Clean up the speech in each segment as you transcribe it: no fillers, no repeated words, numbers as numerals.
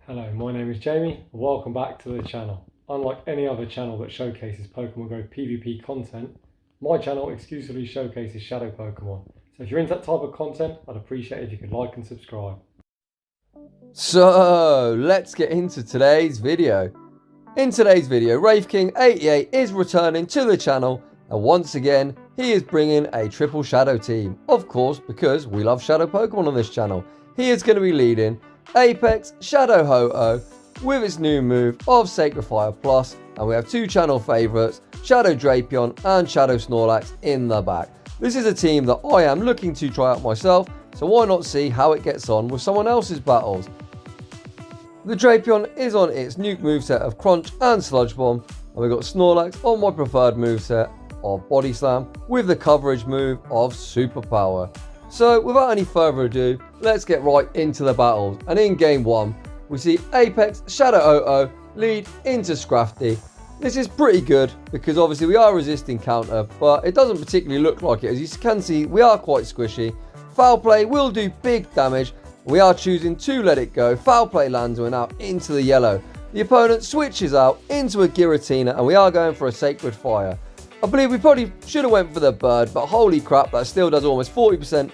Hello, my name is Jamie and welcome back to the channel. Unlike any other channel that showcases Pokemon Go PvP content, my channel exclusively showcases Shadow Pokemon. So if you're into that type of content, I'd appreciate it if you could like and subscribe. So, let's get into today's video. In today's video, WraithKing88 is returning to the channel, and once again, he is bringing a triple Shadow team. Of course, because we love Shadow Pokemon on this channel. He is going to be leading Apex Shadow Ho-Oh with its new move of Sacred Fire Plus, and we have two channel favourites, Shadow Drapion and Shadow Snorlax in the back. This is a team that I am looking to try out myself, so why not see how it gets on with someone else's battles. The Drapion is on its nuke moveset of Crunch and Sludge Bomb, and we've got Snorlax on my preferred moveset of Body Slam with the coverage move of Superpower. So without any further ado, let's get right into the battles. And in game 1, we see Apex Shadow Ho-Oh lead into Scrafty. This is pretty good because obviously we are resisting counter, but it doesn't particularly look like it. As you can see, we are quite squishy. Foul Play will do big damage. We are choosing to let it go. Foul Play lands, we're now into the yellow. The opponent switches out into a Giratina and we are going for a Sacred Fire. I believe we probably should have went for the bird, but holy crap, that still does almost 40%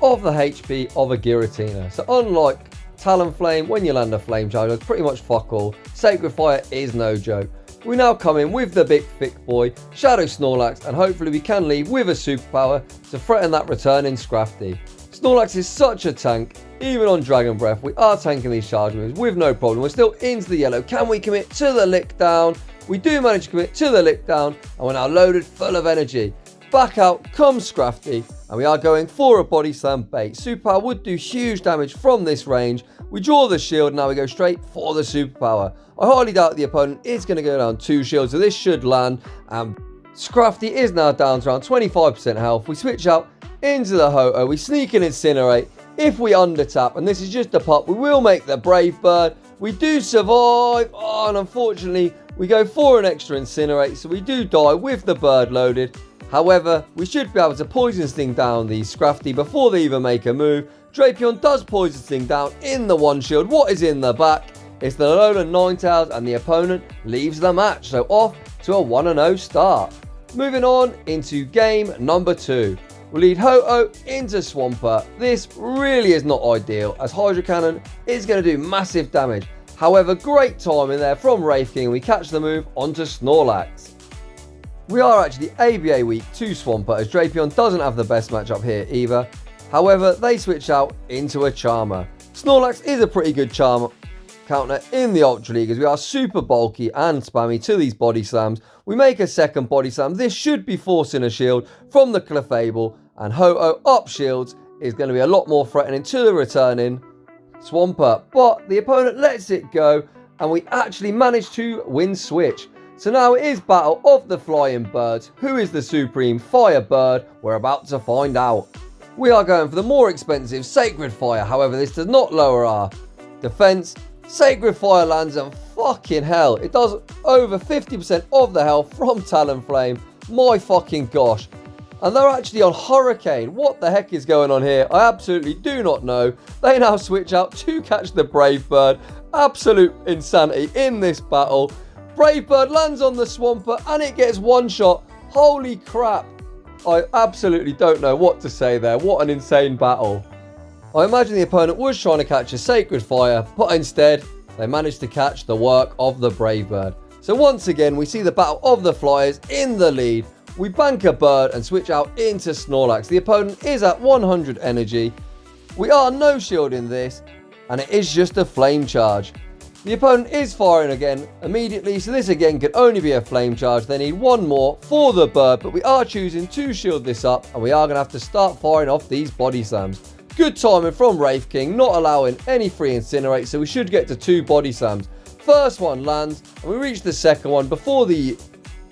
of the HP of a Giratina. So unlike Talonflame, when you land a Flame Charge, it's pretty much fuck all. Sacred Fire is no joke. We now come in with the big thick boy, Shadow Snorlax, and hopefully we can leave with a Superpower to threaten that returning Scrafty. Snorlax is such a tank. Even on Dragon Breath, we are tanking these charge moves with no problem. We're still into the yellow. Can we commit to the lick down? We do manage to commit to the lick down, and we're now loaded full of energy. Back out comes Scrafty, and we are going for a Body Slam bait. Superpower would do huge damage from this range. We draw the shield, now we go straight for the Superpower. I highly doubt the opponent is going to go down 2 shields, so this should land. And Scrafty is now down to around 25% health. We switch out into the Ho-Oh. We sneak and incinerate. If we undertap, and this is just a pop, we will make the Brave Bird. We do survive. Oh, and unfortunately, we go for an extra incinerate, so we do die with the bird loaded. However, we should be able to Poison Sting down the Scrafty before they even make a move. Drapion does Poison Sting down in the one shield. What is in the back? It's the Alolan Ninetales, and the opponent leaves the match. So off to a 1-0 start. Moving on into game number 2. We lead Ho-Oh into Swampert. This really is not ideal, as Hydro Cannon is going to do massive damage. However, great timing there from WraithKing, and we catch the move onto Snorlax. We are actually ABA weak to Swampert, as Drapion doesn't have the best matchup here either. However, they switch out into a Charmer. Snorlax is a pretty good Charmer counter in the Ultra League, as we are super bulky and spammy to these Body Slams. We make a second Body Slam. This should be forcing a shield from the Clefable, and Ho-Oh up shields is going to be a lot more threatening to the returning Swampert. But the opponent lets it go, and we actually manage to win switch. So now it is battle of the flying birds. Who is the supreme fire bird? We're about to find out. We are going for the more expensive Sacred Fire. However, this does not lower our defense. Sacred Fire lands, and fucking hell, it does over 50% of the health from Talonflame. My fucking gosh. And they're actually on Hurricane. What the heck is going on here? I absolutely do not know. They now switch out to catch the Brave Bird. Absolute insanity in this battle. Brave Bird lands on the Swampert and it gets one shot. Holy crap. I absolutely don't know what to say there. What an insane battle. I imagine the opponent was trying to catch a Sacred Fire, but instead they managed to catch the work of the Brave Bird. So once again, we see the battle of the Flyers in the lead. We bank a bird and switch out into Snorlax. The opponent is at 100 energy. We are no shielding this, and it is just a Flame Charge. The opponent is firing again immediately, so this again could only be a Flame Charge. They need one more for the bird, but we are choosing to shield this up, and we are going to have to start firing off these Body Slams. Good timing from WraithKing, not allowing any free incinerate, so we should get to 2 Body Slams. First one lands, and we reach the second one before the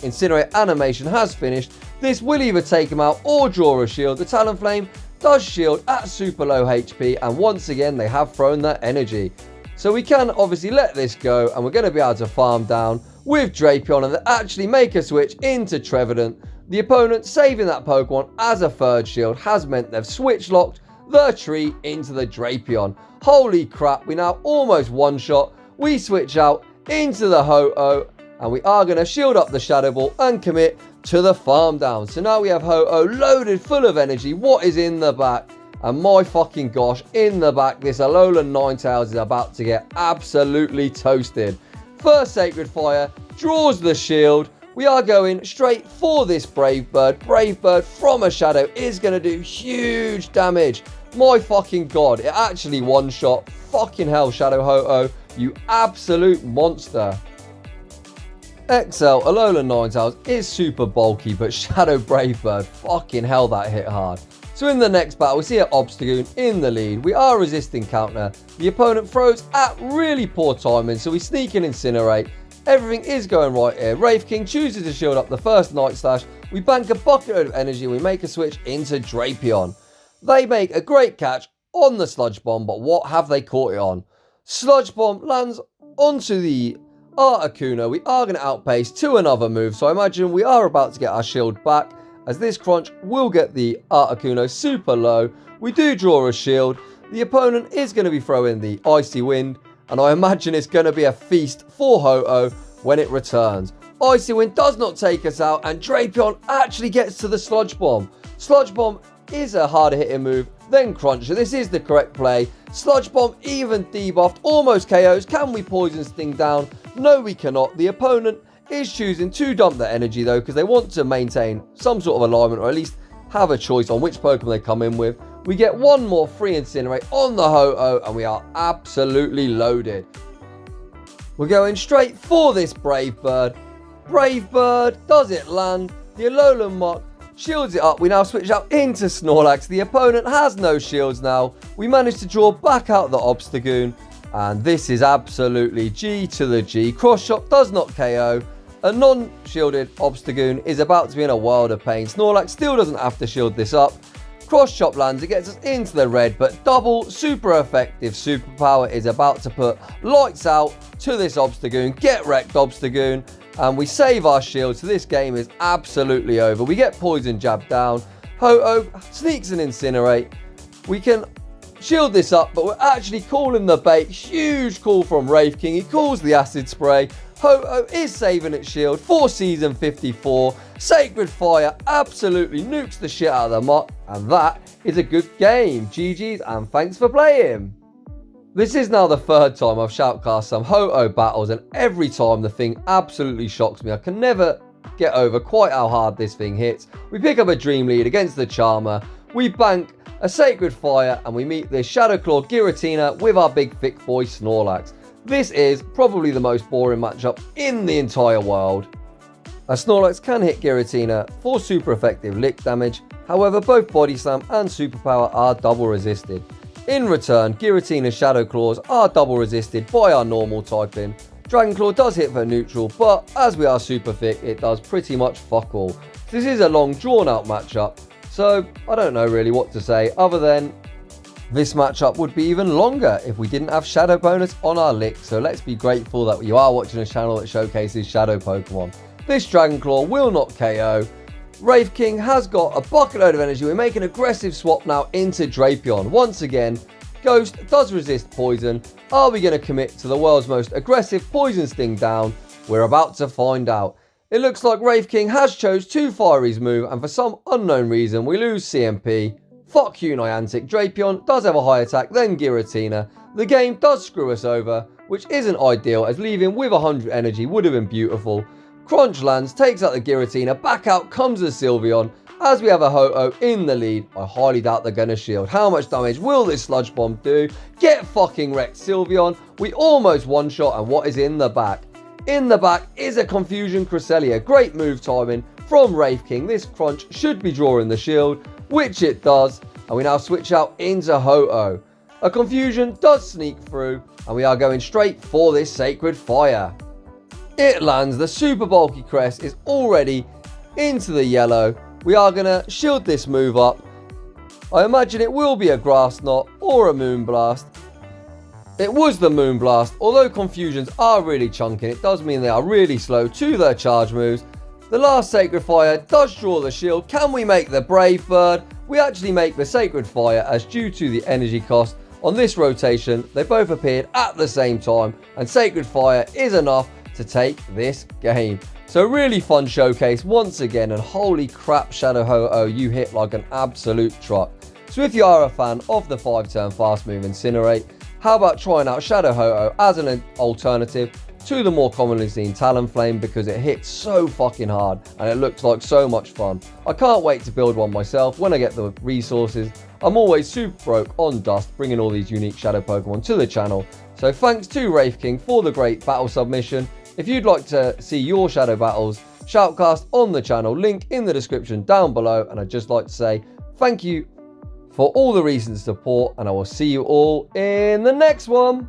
Incinerate animation has finished. This will either take him out or draw a shield. The Talonflame does shield at super low HP, and once again they have thrown that energy. So we can obviously let this go, and we're going to be able to farm down with Drapion and actually make a switch into Trevenant. The opponent saving that Pokemon as a third shield has meant they've switch locked the tree into the Drapion. Holy crap, we now almost one-shot we switch out into the Ho-Oh, and we are going to shield up the Shadow Ball and commit to the farm down. So now we have Ho-Oh loaded full of energy. What is in the back? And my fucking gosh, in the back, this Alolan Ninetales is about to get absolutely toasted. First Sacred Fire, draws the shield. We are going straight for this Brave Bird. Brave Bird from a Shadow is going to do huge damage. My fucking god, it actually one-shot. Fucking hell, Shadow Ho-Oh, you absolute monster. XL Alolan Ninetales is super bulky, but Shadow Brave Bird, fucking hell, that hit hard. So in the next battle, we see an Obstagoon in the lead. We are resisting counter. The opponent throws at really poor timing, so we sneak and incinerate. Everything is going right here. Wraith King chooses to shield up the first Night Slash. We bank a bucket of energy and we make a switch into Drapion. They make a great catch on the Sludge Bomb, but what have they caught it on? Sludge Bomb lands onto the Articuno. We are going to outpace to another move, so I imagine we are about to get our shield back, as this crunch will get the Articuno super low. We do draw a shield. The opponent is going to be throwing the Icy Wind, and I imagine it's going to be a feast for Ho-Oh when it returns. Icy Wind does not take us out, and Drapion actually gets to the Sludge Bomb. Sludge Bomb is a harder hitting move than Cruncher. This is the correct play. Sludge Bomb even debuffed, almost KOs. Can we Poison Sting down? No, we cannot. The opponent is choosing to dump their energy though, because they want to maintain some sort of alignment, or at least have a choice on which Pokemon they come in with. We get one more free Incinerate on the Ho-Oh, and we are absolutely loaded. We're going straight for this Brave Bird. Brave Bird, does it land? The Alolan Mach shields it up. We now switch out into Snorlax. The opponent has no shields now. We manage to draw back out the Obstagoon, and this is absolutely G to the G. Cross Shot does not KO. A non-shielded Obstagoon is about to be in a world of pain. Snorlax still doesn't have to shield this up. Cross Chop lands, it gets us into the red, but double super effective superpower is about to put lights out to this Obstagoon. Get wrecked, Obstagoon. And we save our shield, so this game is absolutely over. We get Poison Jab down. Ho-Oh sneaks an Incinerate. We can shield this up, but we're actually calling the bait. Huge call from Wraith King. He calls the Acid Spray. Ho-Oh is saving its shield for Season 54. Sacred Fire absolutely nukes the shit out of the Mach, and that is a good game. GG's and thanks for playing. This is now the third time I've shoutcast some Ho-Oh battles, and every time the thing absolutely shocks me. I can never get over quite how hard this thing hits. We pick up a Dream Lead against the Charmer. We bank a Sacred Fire, and we meet this Shadow Claw Giratina with our big thick boy Snorlax. This is probably the most boring matchup in the entire world. A Snorlax can hit Giratina for super effective lick damage, however both Body Slam and Superpower are double resisted. In return, Giratina's Shadow Claws are double resisted by our normal typing. Dragon Claw does hit for neutral, but as we are super thick, it does pretty much fuck all. This is a long drawn out matchup, so I don't know really what to say other than this matchup would be even longer if we didn't have Shadow bonus on our lick, so let's be grateful that you are watching a channel that showcases Shadow Pokemon. This Dragon Claw will not KO. Wraith King has got a bucket load of energy. We make an aggressive swap now into Drapion. Once again, Ghost does resist poison. Are we going to commit to the world's most aggressive Poison Sting down? We're about to find out. It looks like Wraith King has chose to fire his move, and for some unknown reason we lose CMP. Fuck you, Niantic. Drapion does have a high attack than Giratina. The game does screw us over, which isn't ideal, as leaving with 100 energy would have been beautiful. Crunch lands, takes out the Giratina, back out comes the Sylveon. As we have a Ho-Oh in the lead, I highly doubt they're going to shield. How much damage will this Sludge Bomb do? Get fucking wrecked, Sylveon. We almost one-shot, and what is in the back? In the back is a Confusion Cresselia. Great move timing from Wraith King. This Crunch should be drawing the shield, which it does, and we now switch out into Ho-Oh. A Confusion does sneak through, and we are going straight for this Sacred Fire. It lands. The super bulky crest is already into the yellow. We are going to shield this move up. I imagine it will be a Grass Knot or a Moonblast. It was the Moonblast. Although Confusions are really chunky, it does mean they are really slow to their charge moves. The last Sacred Fire does draw the shield. Can we make the Brave Bird? We actually make the Sacred Fire, as due to the energy cost, On this rotation, they both appeared at the same time, and Sacred Fire is enough to take this game. So really fun showcase once again, and holy crap, Shadow Ho-Oh, you hit like an absolute truck. So if you are a fan of the 5-turn fast move Incinerate, how about trying out Shadow Ho-Oh as an alternative to the more commonly seen Talonflame, because it hits so fucking hard and it looks like so much fun. I can't wait to build one myself when I get the resources. I'm always super broke on dust bringing all these unique Shadow Pokemon to the channel. So thanks to Wraith King for the great battle submission. If you'd like to see your Shadow battles shoutcast on the channel, link in the description down below. And I'd just like to say thank you for all the recent support, and I will see you all in the next one.